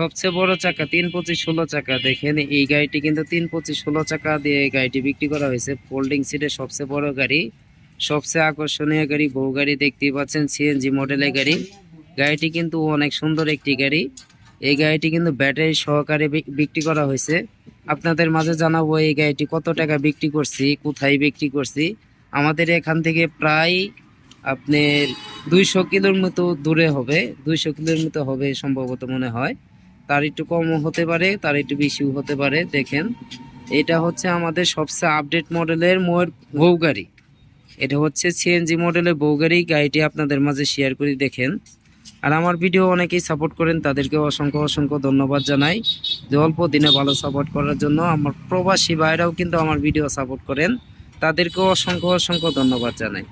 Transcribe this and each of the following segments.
সবচেয়ে বড় চাকা 325/16 চাকা। দেখেন এই গাড়িটি কিন্তু 325/16 চাকা দিয়ে এই গাড়িটি বিক্রি করা হয়েছে। ফোল্ডিং সিটের সবচেয়ে বড় গাড়ি, সবচেয়ে আকর্ষণীয় গাড়ি, বউ গাড়ি দেখতেই পাচ্ছেন, সিএনজি মডেলের গাড়ি। গাড়িটি কিন্তু অনেক সুন্দর একটি গাড়ি। এই গাড়িটি কিন্তু ব্যাটারি সহকারে বিক্রি করা হয়েছে। আপনাদের মাঝে জানাবো এই গাড়িটি কত টাকা বিক্রি করছি, কোথায় বিক্রি করছি। আমাদের এখান থেকে প্রায় আপনার 200 কিলোর মতো দূরে হবে, 200 কিলোর মতো হবে সম্ভবত মনে হয়। তার একটু কমও হতে পারে, তার একটু বেশিও হতে পারে। দেখেন এটা হচ্ছে আমাদের সবচেয়ে আপডেট মডেলের বউ গাড়ি। এটা হচ্ছে সিএনজি মডেলের বউ গাড়ি। গাড়িটি আপনাদের মাঝে শেয়ার করি দেখেন। আর আমার ভিডিও অনেকেই সাপোর্ট করেন, তাদেরকে অসংখ্য অসংখ্য ধন্যবাদ জানাই যে অল্প দিনে ভালো সাপোর্ট করার জন্য। আমার প্রবাসী ভাইরাও কিন্তু আমার ভিডিও সাপোর্ট করেন, তাদেরকেও অসংখ্য অসংখ্য ধন্যবাদ জানাই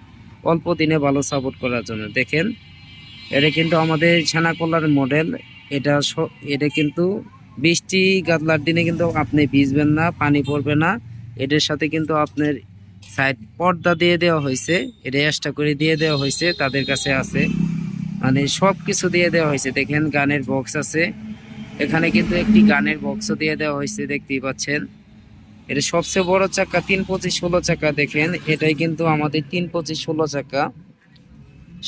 অল্প দিনে ভালো সাপোর্ট করার জন্য। দেখেন এটা কিন্তু আমাদের ছানাকলার মডেল। এটা কিন্তু বৃষ্টি গাদলার দিনে কিন্তু আপনি ভিজবেন না, পানি পড়বে না। এটার সাথে কিন্তু আপনার সাইড পর্দা দিয়ে দেওয়া হয়েছে, এটা এক্সট্রা করে দিয়ে দেওয়া হয়েছে, তাদের কাছে আছে, মানে সব কিছু দিয়ে দেওয়া হয়েছে। দেখেন গানের বক্স আছে, এখানে কিন্তু একটি গানের বক্সও দিয়ে দেওয়া হয়েছে, দেখতেই পাচ্ছেন। এটা সবচেয়ে বড় চাকা 325/16 চাকা। দেখেন এটাই কিন্তু আমাদের 325/16 চাকা,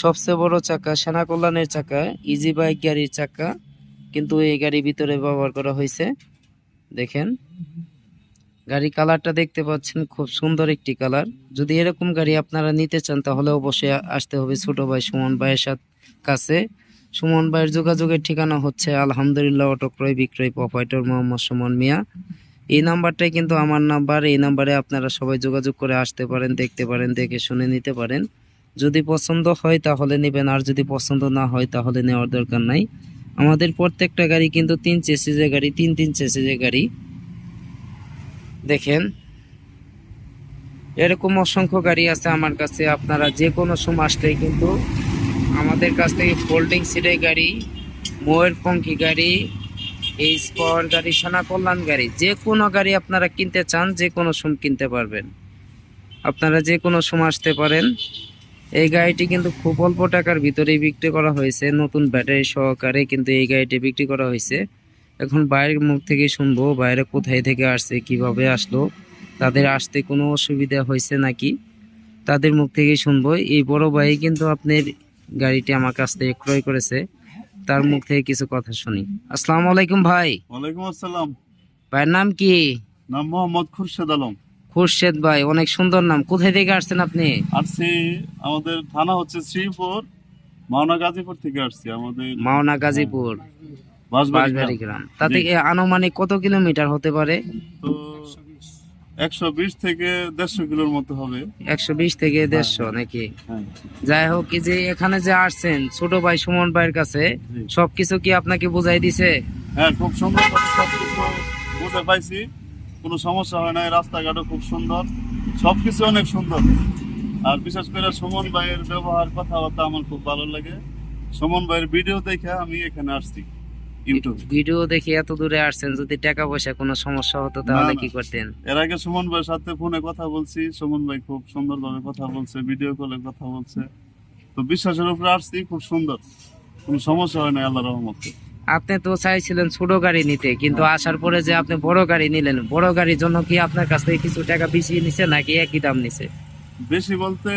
সবচেয়ে বড় চাকা, সেনা কল্যাণের চাকা, ইজি বাইক গাড়ির চাকা কিন্তু এই গাড়ির ভিতরে ব্যবহার করা হয়েছে। দেখেন গাড়ি কালারটা দেখতে পাচ্ছেন, খুব সুন্দর একটি কালার। যদি এরকম গাড়ি আপনারা নিতে চান তাহলে অবশ্যই আসতে হবে ছোট ভাই সুমন ভাইয়ের কাছে। সুমন ভাইয়ের যোগাযোগের ঠিকানা হচ্ছে আলহামদুলিল্লাহ অটো ক্রয় বিক্রয় প্রোপাইটর মোহাম্মদ সুমন মিয়া। এই নাম্বারটাই কিন্তু আমার নাম্বার। এই নাম্বারে আপনারা সবাই যোগাযোগ করে আসতে পারেন, দেখতে পারেন, দেখে শুনে নিতে পারেন। যদি পছন্দ হয় তাহলে নেবেন, আর যদি পছন্দ না হয় তাহলে নেওয়ার দরকার নাই। আমাদের প্রত্যেকটা গাড়ি কিন্তু 3 চেসিসের গাড়ি, 3 চেসিসের গাড়ি। দেখেন এরকম অসংখ্য গাড়ি আছে আমার কাছে। আপনারা যে কোনো সময় আসলেই কিন্তু আমাদের কাছ থেকে ফোল্ডিং সিটের গাড়ি, ময়ূরপঙ্খী গাড়ি, এই স্পর গাড়ি, সেনা কল্যাণ গাড়ি, যে কোনো গাড়ি আপনারা কিনতে চান যে কোনো সময় কিনতে পারবেন। আপনারা যে কোনো সময় আসতে পারেন। এই গাড়িটি কিন্তু খুব অল্প টাকার ভিতরেই বিক্রি করা হয়েছে, নতুন ব্যাটারি সহকারে কিন্তু এই গাড়িটি বিক্রি করা হয়েছে। এখন বাইরের মুখ থেকে শুনবো বাইরে কোথায় থেকে আসছে, কিভাবে আসলো, তাদের আসতে কোনো অসুবিধা হয়েছে নাকি, তাদের মুখ থেকেই শুনবো। এই বড় ভাই কিন্তু আপনার গাড়িটি আমার কাছ থেকে ক্রয় করেছে, তার মুখ থেকে কিছু কথা শুনি। আসসালামু আলাইকুম ভাই। ওয়ালাইকুম আসসালাম। ভাইয়ের নাম কি? নাম মোহাম্মদ খুরশেদ আলম। খুরশেদ ভাই, অনেক সুন্দর নাম। কোথায় থেকে আসছেন আপনি? আসছি, আমাদের থানা হচ্ছে শ্রীপুর, মাওনা গাজীপুর থেকে আসছি। আমাদের মাওনা গাজীপুর, বাঁশবাড়ি গ্রাম। তাতে আনুমানিক কত কিলোমিটার হতে পারে? তো 120 থেকে 150 কিলোর মতো হবে। 120 থেকে 150 নাকি? হ্যাঁ, যাই হোক, এই যে এখানে যে আসছেন ছোট ভাই সুমন ভাইয়ের কাছে, সবকিছু কি আপনাকে বুঝাই দিছে? হ্যাঁ, খুব সুন্দর করে সবকিছু বুঝতে পাইছি, কোনো সমস্যা হয় না। রাস্তাঘাটও খুব সুন্দর, সবকিছু অনেক সুন্দর। আর বিশেষ করে সুমন ভাইয়ের ব্যবহার, কথাবার্তা আমার খুব ভালো লাগে। সুমন ভাইয়ের ভিডিও দেখে আমি এখানে আসছি, ইউটিউবে। ভিডিও দেখে এত দূরে আসছেন, যদি টাকা পয়সা কোনো সমস্যা হতো তাহলে কি করতেন? এর আগে সুমন ভাইয়ের সাথে ফোনে কথা বলছি, সুমন ভাই খুব সুন্দরভাবে কথা বলছে, ভিডিও কলে কথা বলছে। তো বিশ্বাসের উপরে আসছি, খুব সুন্দর, কোনো সমস্যা হয় না আল্লাহর রহমতে। আপনি তো চাইছিলেন ছোট গাড়ি নিতে, কিন্তু আসার পরে যে আপনি বড় গাড়ি নিলেন, বড় গাড়ির জন্য কি আপনার কাছ থেকে কিছু টাকা বেশি নিছে নাকি একই দাম নিছে? বেশি বলতে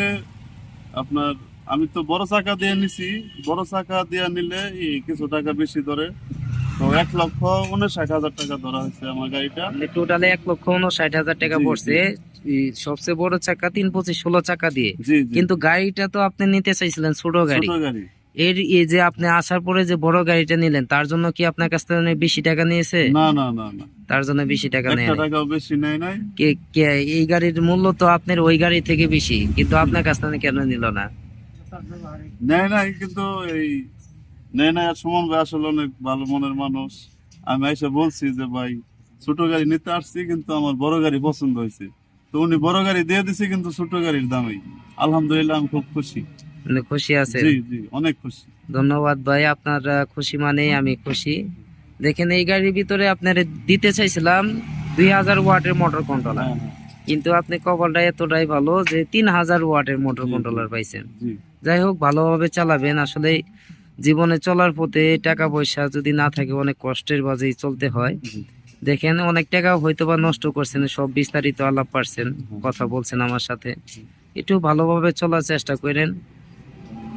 আপনার, আমি তো বড় চাকা দিয়ে নিছি, বড় চাকা দিয়ে নিলে কিছু টাকা বেশি ধরে। তো 1,59,000 টাকা ধরা হয়েছে আমার গাড়িটা। টোটালে 1,59,000 টাকা জি, পড়ছে এই সবচেয়ে বড় চাকা 325/16 চাকা দিয়ে। জি জি, কিন্তু গাড়িটা তো আপনি নিতে চাইছিলেন ছোট গাড়ি। ছোট গাড়ি। এই যে আপনি আসার পরে যে বড় গাড়িটা নিলেন, তার জন্য কি আপনার কাছ থেকে অনেক বেশি টাকা নিয়েছে? না না না না, তার জন্য বেশি টাকা নেয় একটা নাই। টাকাও বেশি নেয় নাই। এই গাড়ির মূল্য তো আপনার ওই গাড়ি থেকে বেশি, কিন্তু আপনার কাছ থেকে কেন নিল না? নেয় নাই, কিন্তু এই নেয় নাই। আর সুমন ভাই আসলে অনেক ভালো মনের মানুষ। আমি এসে বলছি যে ভাই, ছোট গাড়ি নিতে আসছি, কিন্তু আমার বড় গাড়ি পছন্দ হয়েছে। তো উনি বড় গাড়ি দিয়ে দিছে, কিন্তু ছোট গাড়ির দামেই। আলহামদুলিল্লাহ, আমি খুব খুশি। মানে খুশি আছে? জি জি, অনেক খুশি। ধন্যবাদ ভাই, আপনার খুশি মানেই আমি খুশি। দেখেন এই গাড়ির ভিতরে আপনার দিতে চাইছিলাম 2000 ওয়াটের মোটর কন্ট্রোলার, হ্যাঁ, হ্যাঁ, কিন্তু আপনি কপালটা এতটাই ভালো যে 3000 ওয়াটের মোটর জি, কন্ট্রোলার জি, পাইছেন। জি। যাই হোক, ভালোভাবে চালাবেন। আসলে জীবনে চলার পথে টাকা পয়সা যদি না থাকে অনেক কষ্টের মাঝেই চলতে হয়। দেখেন অনেক টাকা হয়তো বা নষ্ট করছেন, সব বিস্তারিত আলাপ পারছেন, কথা বলছেন আমার সাথে। একটু ভালোভাবে চলার চেষ্টা করেন,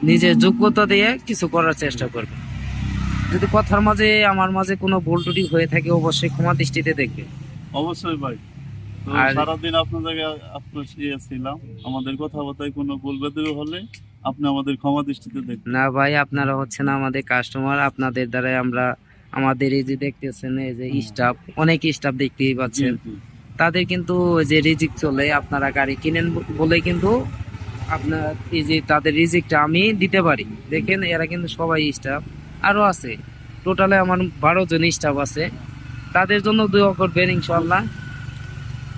নিজের যোগ্যতা দিয়ে কিছু করার চেষ্টা করবেন। যদি কথার মাঝে আমার মাঝে কোনো ভুল ত্রুটি হয়ে থাকে অবশ্যই ক্ষমা দৃষ্টিতে দেখবেন। অবশ্যই ভাই। তো আর- সারাদিন আপনার জায়গায় আপনার ছিলাম, আমাদের কথাবার্তায় কোনো ভুল বেদুর হলে আপনি আমাদের ক্ষমা দৃষ্টিতে দেখবেন। না ভাই, আপনারা হচ্ছেন আমাদের কাস্টমার, আপনাদের দ্বারাই আমরা আমাদের এই যে দেখতেছেন এই যে স্টাফ, অনেক স্টাফ দেখতেই জি, পাচ্ছেন, জি। তাদের কিন্তু যে রিজিক চলে, আপনারা গাড়ি কিনেন বলে কিন্তু আপনার এই যে তাদের রিজিকটা আমি দিতে পারি। দেখেন এরা কিন্তু সবাই স্টাফ, আরো আছে টোটালে আমার 12 জন স্টাফ আছে, তাদের জন্য দোয়া করবেন ইনশাআল্লাহ।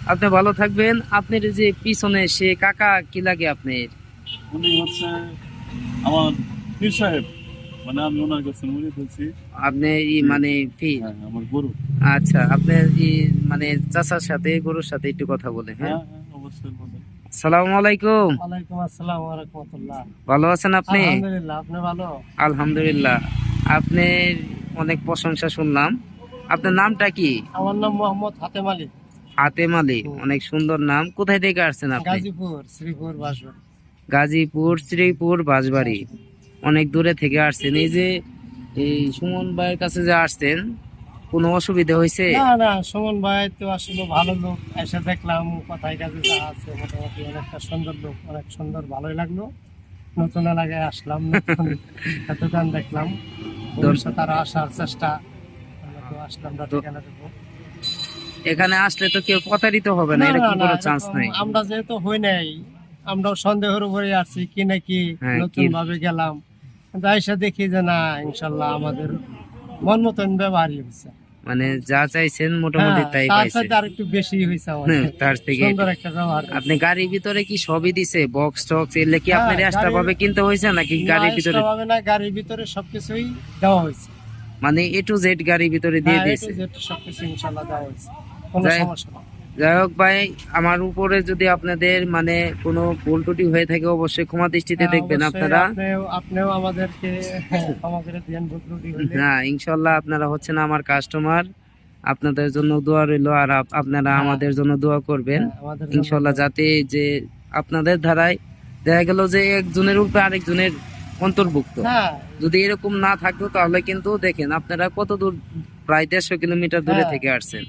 আপনি ভালো থাকবেন। আপনার এই যে পিছনে সে কাকা কি লাগে আপনার? উনি হচ্ছে আমার পীর সাহেব, মানে আমি ওনার কাছে মুড়ি ধরছি। আপনি মানে কি? হ্যাঁ, আমার গুরু। আচ্ছা, আপনার মানে চাচার সাথে গরুর সাথে একটু কথা বলে। হ্যাঁ, হ্যাঁ, হ্যাঁ, অবশ্যই বলেন। আসসালামু আলাইকুম। ওয়ালাইকুম আসসালাম ওয়া রাহমাতুল্লাহ। ভালো আছেন আপনি? আলহামদুলিল্লাহ, আপনি ভালো? আলহামদুলিল্লাহ। আপনার অনেক প্রশংসা শুনলাম। আপনার নামটা কি? আমার নাম মোহাম্মদ হাতেম আলী, হাতেম আলী, অনেক সুন্দর নাম। কোথায় থেকে আসছেন আপনি? গাজীপুর শ্রীপুর বাসবাড়ি। গাজীপুর শ্রীপুর বাঁশবাড়ি, অনেক দূরে থেকে আসছেন। এই যে এই সুমন ভাইয়ের কাছে যে আসছেন, কোনো অসুবিধা হয়েছে? না না, সুমন ভাই তো আসলে ভালো লোক, এসে দেখলাম কথায় কাজে যা আছে মোটামুটি অনেকটা সুন্দর লোক, অনেক সুন্দর, ভালোই লাগলো। নতুন এলাকায় আসলাম, নতুন দোকান দেখলাম, ভবিষ্যতে আরো আসার চেষ্টা, আমরা তো আসলাম রাতে কেন দেবো। এখানে আসলে তো কেউ প্রতারিত হবে না, না, এরকম না, কোনো এরকম চান্স নাই। আমরা যেহেতু হই নাই, আমরাও সন্দেহের উপরে আসছি কি নাকি, হ্যাঁ, নতুন কি- ভাবে গেলাম, কিন্তু আইসা দেখি যে না, ইনশাল্লাহ আমাদের মন মতন ব্যবহারই হয়েছে। মানে যা চাইছেন মোটামুটি হ্যাঁ, তাই তার পাইছে। সাথে আর একটু বেশি হয়েছে হ্যাঁ, আমাদের, তার থেকে সুন্দর একটা ব্যবহার। আপনি গাড়ির ভিতরে কি সবই দিছে? বক্স টক্স এলে কি হ্যাঁ, আপনার এক্সট্রা গাড়ির- ভাবে কিনতে হয়েছে নাকি না, গাড়ির ভিতরে? extra ভাবে না, গাড়ির ভিতরে সবকিছুই দেওয়া হয়েছে। মানে এ টু জেড গাড়ির ভিতরে দিয়ে হ্যাঁ, দিয়েছে? A to Z সবকিছু ইনশাল্লাহ দেওয়া হয়েছে, কোনো যাই- সমস্যা না। যাই হোক ভাই, আমার উপরে যদি আপনাদের মানে কোনো ভুল ত্রুটি হয়ে থাকে অবশ্যই ক্ষমা দৃষ্টিতে হ্যাঁ, দেখবেন অবশ্যই আপনারা। আপনিও আমাদেরকে ক্ষমা করে দিয়েন ভুল ত্রুটি হলে। হ্যাঁ, ইনশাল্লাহ আপনারা হচ্ছেন আমার কাস্টমার, আপনাদের জন্য দোয়া রইলো। আর আপনারা হ্যাঁ। আমাদের জন্য দোয়া করবেন হ্যাঁ, আমাদের জন্য ইনশাল্লাহ, যাতে যে আপনাদের ধারায় দেখা গেল যে একজনের উপরে আরেকজনের অন্তর্ভুক্ত। হ্যাঁ, যদি এরকম না থাকতো তাহলে কিন্তু দেখেন আপনারা কত দূর, প্রায় 150 কিলোমিটার দূরে হ্যাঁ। থেকে আসছেন।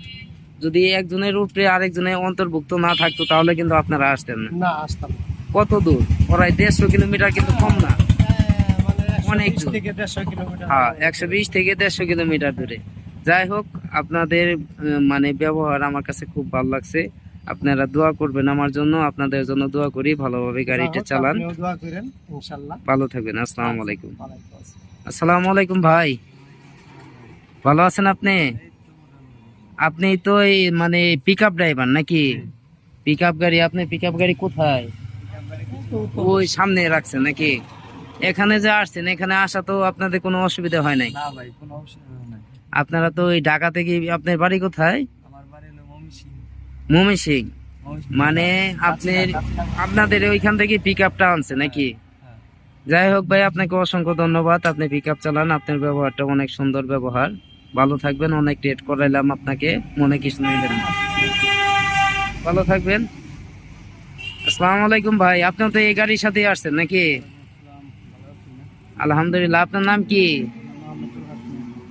যদি একজনের উপরে আরেকজনের অন্তর্ভুক্ত না থাকতো তাহলে কিন্তু আপনারা আসতেন না। না আসতাম না। কত দূর? প্রায় 150 কিলোমিটার, কিন্তু কম না। মানে অনেক 120 দূর। থেকে 150 কিলোমিটার। হ্যাঁ, 120 থেকে 150 কিলোমিটার দূরে। যাই হোক, আপনাদের মানে ব্যবহার আমার কাছে খুব ভালো লাগছে। আপনারা দোয়া করবেন আমার জন্য, আপনাদের জন্য দোয়া করি, ভালোভাবে গাড়িটা চালান। আপনিও দোয়া করেন ইনশাআল্লাহ। ভালো থাকবেন। আসসালামু আলাইকুম। ওয়ালাইকুম আসসালাম। আসসালামু আলাইকুম ভাই, ভালো আছেন আপনি? আপনি তো এই মানে পিক আপ ড্রাইভার নাকি? পিক আপ গাড়ি, আপনি পিক আপ গাড়ি কোথায়? ওই সামনে রাখছেন নাকি? এখানে যে আসছেন, এখানে আসা তো আপনাদের কোনো অসুবিধা হয় নাই? না ভাই, কোনো অসুবিধা নাই। আপনারা তো ওই ঢাকা থেকে, আপনার বাড়ি কোথায়? আমার বাড়ি হলো ময়মনসিংহ। ময়মনসিংহ। মানে আপনাদের ওইখান থেকে পিক আপটা আনছে নাকি? যাই হোক ভাই, আপনাকে অসংখ্য ধন্যবাদ। আপনি পিক আপ চালান, আপনার ব্যবহারটা অনেক সুন্দর ব্যবহার। ভালো থাকবেন, অনেক রেট করাইলাম আপনাকে, মনে কিছু নিলেন না। ভালো থাকবেন। আসসালামু আলাইকুম ভাই, আপনি তো এই গাড়ির সাথে আসছেন নাকি? আলহামদুলিল্লাহ। আপনার নাম কি?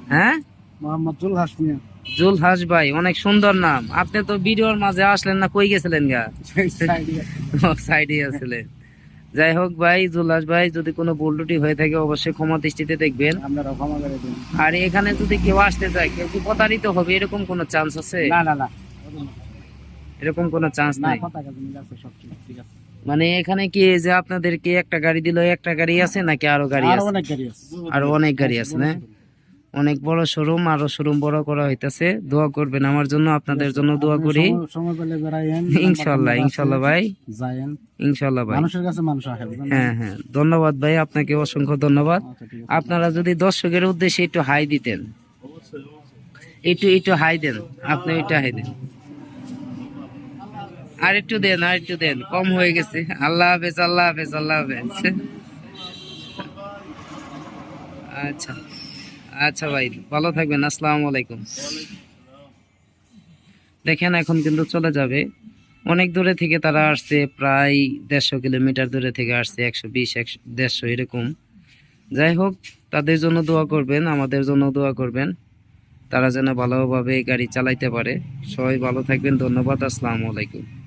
হ্যাঁ, মোহাম্মদ জুলহাস মিয়া। জুলহাস ভাই, অনেক সুন্দর নাম। আপনি তো ভিডিওর মাঝে আসলেন না, কই গেছিলেন গা? সাইডে আছিলেন। যাই হোক ভাই, জুলহাস ভাই, যদি কোনো ভুল ত্রুটি হয়ে থাকে অবশ্যই ক্ষমা দৃষ্টিতে দেখবেন। আপনারা ক্ষমা করে দিন। আর এখানে যদি কেউ আসতে চায়, কেউ কি প্রতারিত হবে এরকম কোনো চান্স আছে? না না না, এরকম কোনো চান্স না, নাই। কথা কাজে মিল আছে, সব ঠিক আছে। মানে এখানে কি যে আপনাদেরকে একটা গাড়ি দিল, একটা গাড়ি আছে নাকি আরো গাড়ি আরো আছে? অনেক গাড়ি আছে। আরো অনেক গাড়ি আছে না? অনেক বড় শোরুম, আরো শোরুম বড় করা হইতাছে। দোয়া করবেন আমার জন্য, আপনাদের জন্য দোয়া করি। সময় পেলে বেড়াইয়েন, ইনশাল্লাহ, ইনশাল্লাহ ভাই, যায়েন। ইনশাল্লাহ ভাই। মানুষের কাছে মানুষ আসে, বুঝলেন? হ্যাঁ হ্যাঁ, ধন্যবাদ ভাই, আপনাকে অসংখ্য ধন্যবাদ। আচ্ছা, ঠিক আছে। আপনারা যদি দর্শকের উদ্দেশ্যে একটু হাই দিতেন, একটু হাই দেন, আপনি একটু হাই দেন, আর একটু দেন, আর একটু দেন, কম হয়ে গেছে। আল্লাহ হাফেজ, আল্লাহ হাফেজ, আল্লাহ হাফেজ। আচ্ছা আচ্ছা ভাই, ভালো থাকবেন, আসসালামু আলাইকুম। দেখেন এখন কিন্তু চলে যাবে, অনেক দূরে থেকে তারা আসছে, প্রায় 150 কিলোমিটার দূরে থেকে আসছে, 120 150 এরকম। যাই হোক, তাদের জন্য দোয়া করবেন, আমাদের জন্য দোয়া করবেন, তারা যেন ভালোভাবে গাড়ি চালাইতে পারে। সবাই ভালো থাকবেন, ধন্যবাদ, আসসালামু আলাইকুম।